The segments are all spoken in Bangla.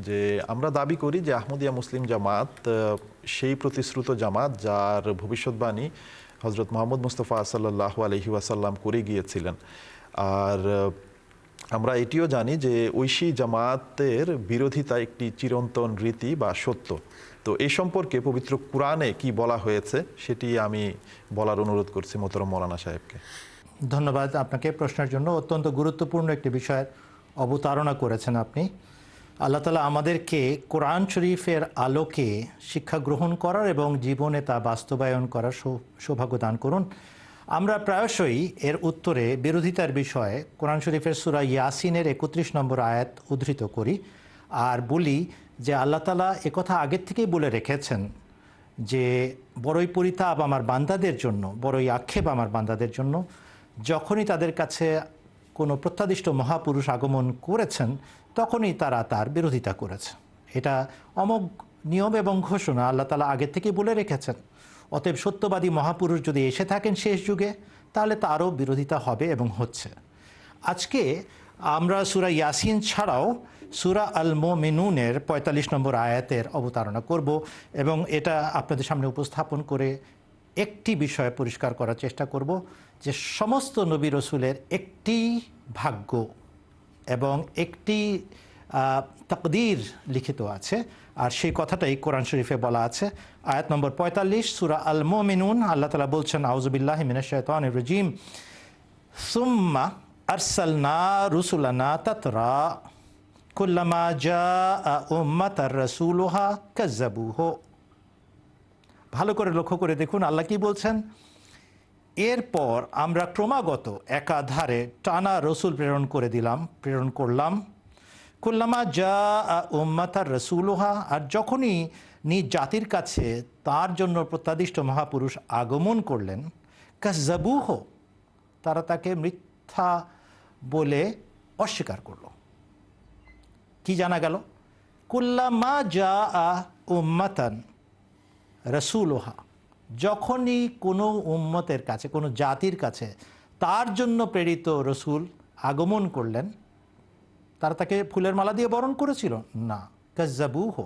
যে আমরা দাবি করি যে আহমদিয়া মুসলিম জামাত সেই প্রতিশ্রুত জামাত যার ভবিষ্যৎবাণী হজরত মোহাম্মদ মুস্তফা সাল্লাল্লাহু আলাইহি ওয়াসাল্লাম করে গিয়েছিলেন। আর আমরা এটিও জানি যে ঐশী জামাতের বিরোধিতা একটি চিরন্তন রীতি বা সত্য। তো এই সম্পর্কে পবিত্র কুরআনে কি বলা হয়েছে সেটি আমি বলার অনুরোধ করছি মোহতরম মৌলানা সাহেবকে। ধন্যবাদ আপনাকে প্রশ্নের জন্য। অত্যন্ত গুরুত্বপূর্ণ একটি বিষয়ের অবতারণা করেছেন আপনি। আল্লাহ তাআলা আমাদেরকে কোরআন শরীফের আলোকে শিক্ষা গ্রহণ করার এবং জীবনে তা বাস্তবায়ন করার সৌভাগ্য দান করুন। আমরা প্রায়শই এর উত্তরে বিরোধিতার বিষয়ে কোরআন শরীফের সূরা ইয়াসিনের ৩১ নম্বর আয়াত উদ্ধৃত করি আর বলি যে আল্লাহ তাআলা একথা আগের থেকেই বলে রেখেছেন যে বড়ই পরিতাপ আমার বান্দাদের জন্য, বড়ই আক্ষেপ আমার বান্দাদের জন্য, যখনই তাদের কাছে কোনো প্রত্যাদিষ্ট মহাপুরুষ আগমন করেছেন তখনই তারা তার বিরোধিতা করেছে। এটা অমোঘ নিয়ম এবং ঘোষণা আল্লাহ তাআলা আগের থেকেই বলে রেখেছেন। অতএব সত্যবাদী মহাপুরুষ যদি এসে থাকেন শেষ যুগে তাহলে তারও বিরোধিতা হবে এবং হচ্ছে। আজকে আমরা সূরা ইয়াসিন ছাড়াও সূরা আল মুমিনুনের ৪৫ নম্বর আয়াতের অবতারণা করব এবং এটা আপনাদের সামনে উপস্থাপন করে একটি বিষয় পরিষ্কার করার চেষ্টা করব যে সমস্ত নবী রসুলের একটি ভাগ্য এবং একটি তাকদীর লিখিত আছে, আর সেই কথাটাই কোরআন শরীফে বলা আছে। আয়াত নম্বর ৪৫ সূরা আল মুমিনুন, আল্লাহ তাআলা বলছেন, আউযু বিল্লাহি মিনাশ শাইতানির রাজিম, সুম্মা আরসালনা রুসুলানা তাতরা কুল্লামা জাআ উম্মাতার রাসূলুহা কাযাবুহু। ভালো করে লক্ষ্য করে দেখুন আল্লাহ কি বলছেন। এরপর আমরা ক্রমাগত একাধারে টানা রসুল প্রেরণ করলাম। কুল্লামা জাআ উম্মাতার রাসূলুহা, আর যখনই নিজ জাতির কাছে তার জন্য প্রত্যাদিষ্ট মহাপুরুষ আগমন করলেন, কাযাবুহু, তারা তাকে মিথ্যা বলে অস্বীকার করল। কি জানা গেল? কুল্লামা জাআ উম্মাতান রাসূলুহা, যখনই কোনো উম্মতের কাছে, কোনো জাতির কাছে তার জন্য প্রেরিত রসুল আগমন করলেন, তারা তাকে ফুলের মালা দিয়ে বরণ করেছিল না, কাযাবুহু,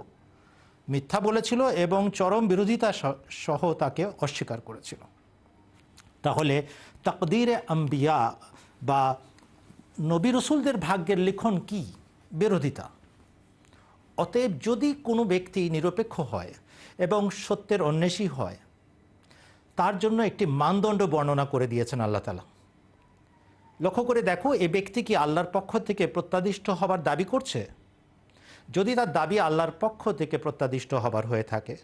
মিথ্যা বলেছিল এবং চরম বিরোধিতা সহ তাকে অস্বীকার করেছিল। তাহলে তাকদীরে আম্বিয়া বা নবী রসুলদের ভাগ্যের লিখন কি? বিরোধিতা। অতএব যদি কোনো ব্যক্তি নিরপেক্ষ হয় এবং সত্যের অন্বেষী হয়, তার জন্য একটি মানদণ্ড বর্ণনা করে দিয়েছেন আল্লাহ তাআলা। লক্ষ্য করে দেখো, এ ব্যক্তি কি আল্লাহর পক্ষ থেকে প্রত্যাদিষ্ট হবার দাবি করছে? যদি তার দাবি আল্লাহর পক্ষ থেকে প্রত্যাদিষ্ট হবার হয়ে থাকে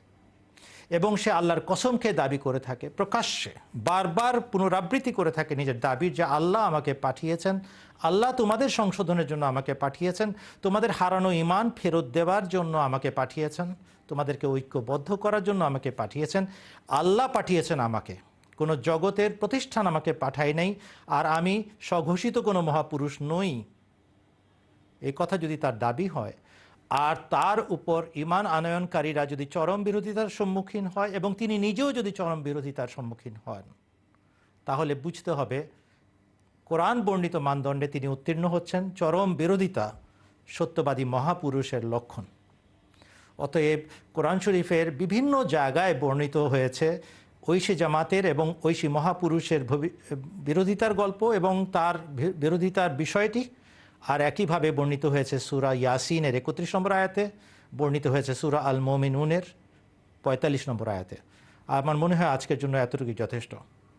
এবং সে আল্লাহর কসমকে দাবি করে থাকে, প্রকাশ্যে বারবার পুনরাবৃত্তি করে থাকে নিজের দাবির, যে আল্লাহ আমাকে পাঠিয়েছেন, আল্লাহ তোমাদের সংশোধনের জন্য আমাকে পাঠিয়েছেন, তোমাদের হারানো ঈমান ফেরত দেওয়ার জন্য আমাকে পাঠিয়েছেন, তোমাদেরকে ঐক্যবদ্ধ করার জন্য আমাকে পাঠিয়েছেন, আল্লাহ পাঠিয়েছেন আমাকে, কোনো জগতের প্রতিষ্ঠান আমাকে পাঠায় নাই, আর আমি স্বঘোষিত কোনো মহাপুরুষ নই, এই কথা যদি তার দাবি হয়, আর তার উপর ঈমান আনয়নকারীরা যদি চরম বিরোধিতার সম্মুখীন হয় এবং তিনি নিজেও যদি চরম বিরোধিতার সম্মুখীন হন, তাহলে বুঝতে হবে কোরআন বর্ণিত মানদণ্ডে তিনি উত্তীর্ণ হচ্ছেন। চরম বিরোধিতা সত্যবাদী মহাপুরুষের লক্ষণ। অতএব কোরআন শরীফের বিভিন্ন জায়গায় বর্ণিত হয়েছে ঐশী জামাতের এবং ঐশী মহাপুরুষের বিরোধিতার গল্প এবং তার বিরোধিতার বিষয়টি, আর একইভাবে বর্ণিত হয়েছে সূরা ইয়াসিনের ৩১ নম্বর আয়াতে, বর্ণিত হয়েছে সূরা আল মুমিনুনের ৪৫ নম্বর আয়াতে। আমার মনে হয় আজকের জন্য এতটুকুই যথেষ্ট।